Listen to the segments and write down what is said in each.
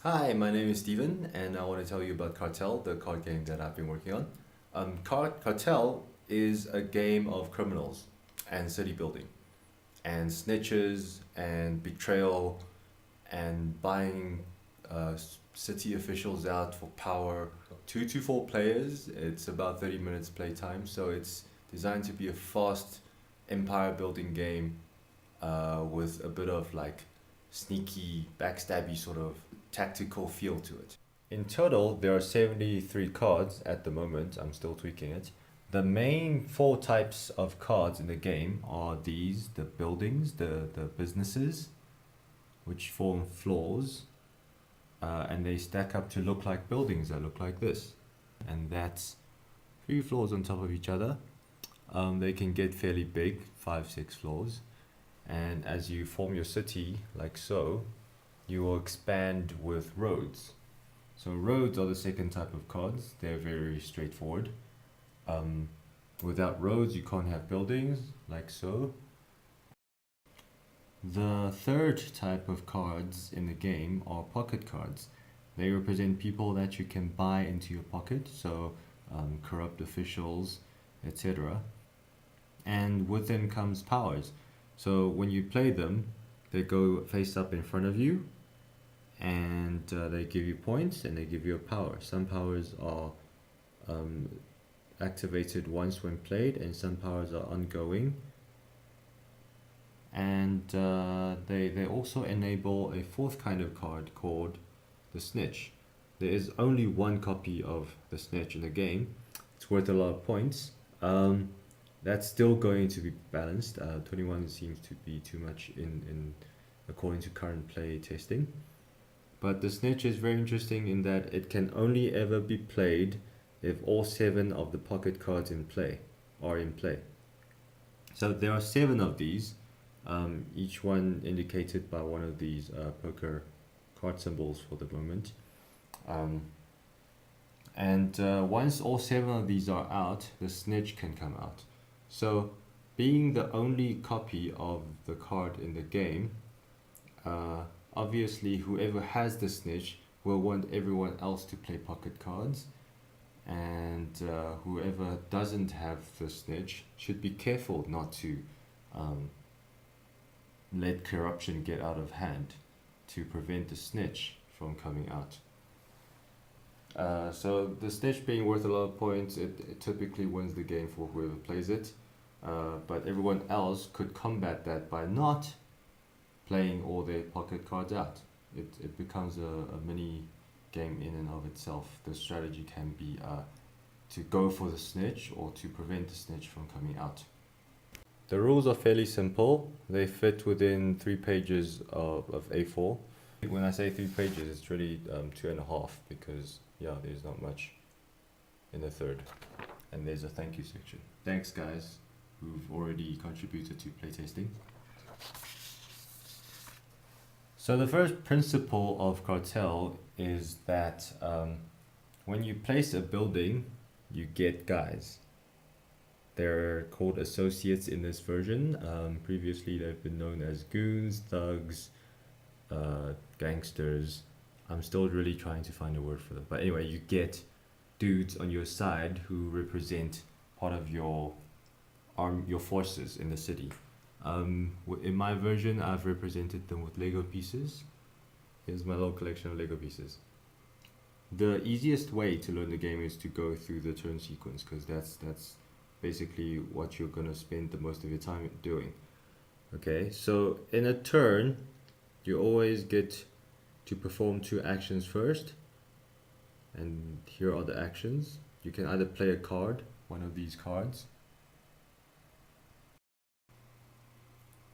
Hi, my name is Steven, and I want to tell you about Cartel, the card game that I've been working on. Cartel is a game of criminals and city building, and snitches and betrayal and buying city officials out for power. 2 to 4 players. It's about 30 minutes playtime, so it's designed to be a fast empire building game with a bit of like sneaky, backstabby sort of tactical feel to it. In total, there are 73 cards at the moment. I'm still tweaking it. The main four types of cards in the game are these: the buildings, the businesses, which form floors, and they stack up to look like buildings that look like this. And that's 3 floors on top of each other. They can get fairly big, 5, 6 floors. And as you form your city, like so, you will expand with roads. So roads are the second type of cards. They're very straightforward. Um, Without roads, you can't have buildings, like so. The third type of cards in the game are pocket cards. They represent people that you can buy into your pocket, so corrupt officials, etc. And with them comes powers. So when you play them, they go face up in front of you, and they give you points and they give you a power. Some powers are um, activated once when played, and some powers are ongoing. And they also enable a fourth kind of card called the Snitch. There is only one copy of the Snitch in the game. It's worth a lot of points. That's still going to be balanced. 21 seems to be too much in according to current play testing. But the Snitch is very interesting in that it can only ever be played if all 7 of the pocket cards in play are in play. So there are 7 of these, each one indicated by one of these poker card symbols for the moment. And once all 7 of these are out, the Snitch can come out. So, being the only copy of the card in the game, obviously whoever has the Snitch will want everyone else to play pocket cards, and whoever doesn't have the Snitch should be careful not to let corruption get out of hand to prevent the Snitch from coming out. So the Snitch being worth a lot of points, it typically wins the game for whoever plays it. But everyone else could combat that by not playing all their pocket cards out. It becomes a mini game in and of itself. The strategy can be to go for the Snitch or to prevent the Snitch from coming out. The rules are fairly simple. They fit within 3 pages of A4. When I say 3 pages, it's really 2.5, because there's not much in the third. And there's a thank you section. Thanks guys who've already contributed to playtesting. So the first principle of Cartel is that when you place a building, you get guys. They're called associates in this version. Previously they've been known as goons, thugs, gangsters. I'm still really trying to find a word for them. But anyway, you get dudes on your side who represent part of your forces in the city. In my version, I've represented them with Lego pieces. Here's my little collection of Lego pieces. The easiest way to learn the game is to go through the turn sequence, because that's basically what you're gonna spend the most of your time doing. Okay, so in a turn, you always get to perform 2 actions first, and here are the actions. You can either play a card, one of these cards.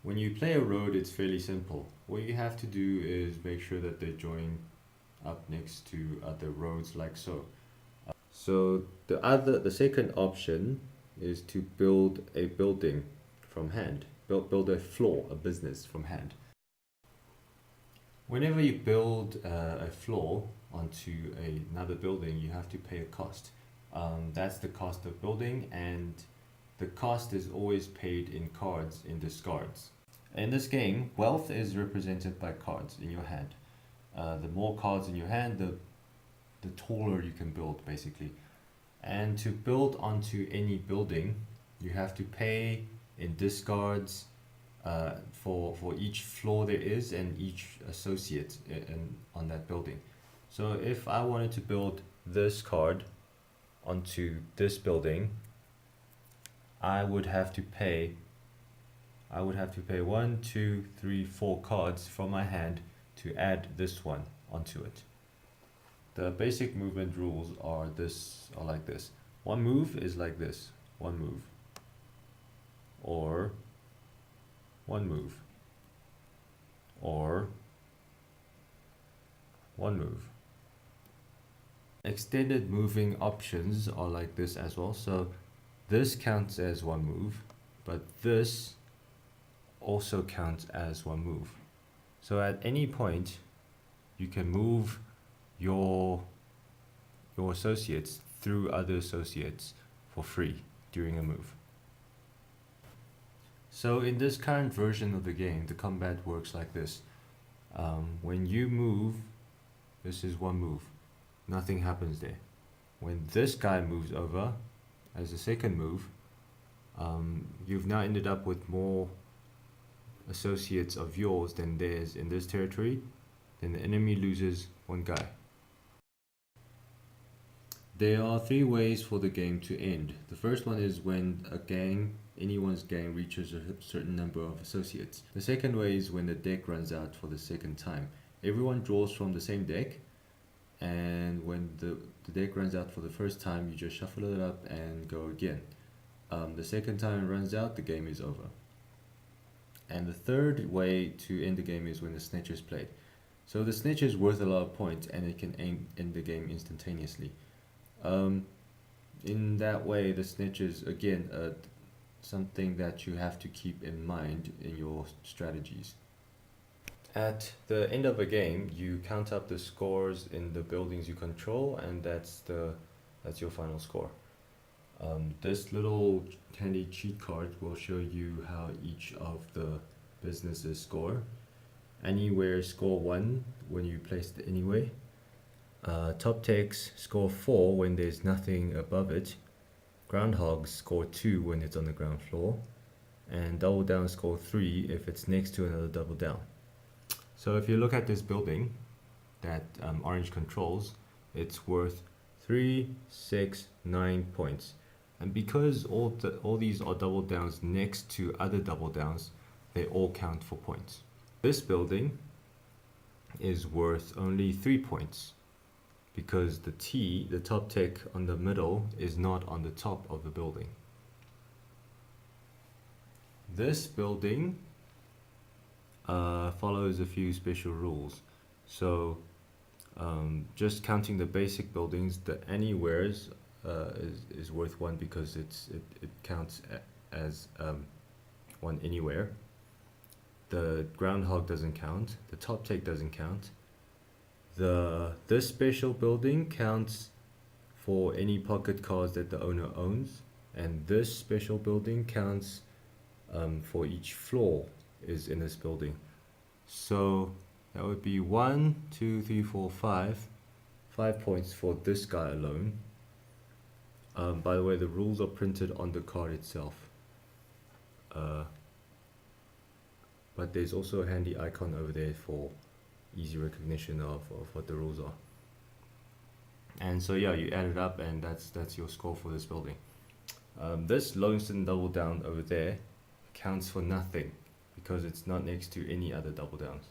When you play a road, it's fairly simple. What you have to do is make sure that they join up next to other roads, like so. So the second option is to build a building from hand. Build a floor, a business from hand. Whenever you build a floor onto another building, you have to pay a cost. That's the cost of building, and the cost is always paid in cards, in discards. In this game, wealth is represented by cards in your hand. the more cards in your hand, the taller you can build, basically. And to build onto any building, you have to pay in discards for each floor there is and each associate on that building. So if I wanted to build this card onto this building, I would have to pay 1, 2, 3, 4 cards from my hand to add this one onto it. The basic movement rules are like this. One move is like this. One move. Or one move. Or one move. Extended moving options are like this as well. So this counts as one move, but this also counts as one move. So at any point, you can move your associates through other associates for free during a move. So in this current version of the game, the combat works like this. When you move, this is one move. Nothing happens there. When this guy moves over as a second move, you've now ended up with more associates of yours than theirs in this territory. Then the enemy loses one guy. There are 3 ways for the game to end. The first one is when anyone's gang reaches a certain number of associates. The second way is when the deck runs out for the second time. Everyone draws from the same deck, and when the deck runs out for the first time, you just shuffle it up and go again. The second time it runs out, the game is over. And the third way to end the game is when the snitch is played. So the snitch is worth a lot of points and it can end the game instantaneously. In that way, the snitch is again something that you have to keep in mind in your strategies. At the end of a game, you count up the scores in the buildings you control, and that's your final score. This little handy cheat card will show you how each of the businesses score. Anywhere score 1 when you place it anyway. Top Techs score 4 when there's nothing above it. Groundhogs score 2 when it's on the ground floor. And Double Down score 3 if it's next to another Double Down. So if you look at this building that Orange controls, it's worth 3, 6, 9 points. And because all these are double downs next to other double downs, they all count for points. This building is worth only 3 points because the top tech on the middle, is not on the top of the building. This building follows a few special rules. So just counting the basic buildings, the anywheres is worth 1 because it counts as one anywhere. The groundhog doesn't count. The top tech doesn't count. This special building counts for any pocket cards that the owner owns, and this special building counts for each floor is in this building. So that would be 1, 2, 3, 4, 5 points for this guy alone. By the way, the rules are printed on the card itself. But there's also a handy icon over there for easy recognition of what the rules are. And so yeah, you add it up and that's your score for this building. This Lonesome Double Down over there counts for nothing because it's not next to any other double downs.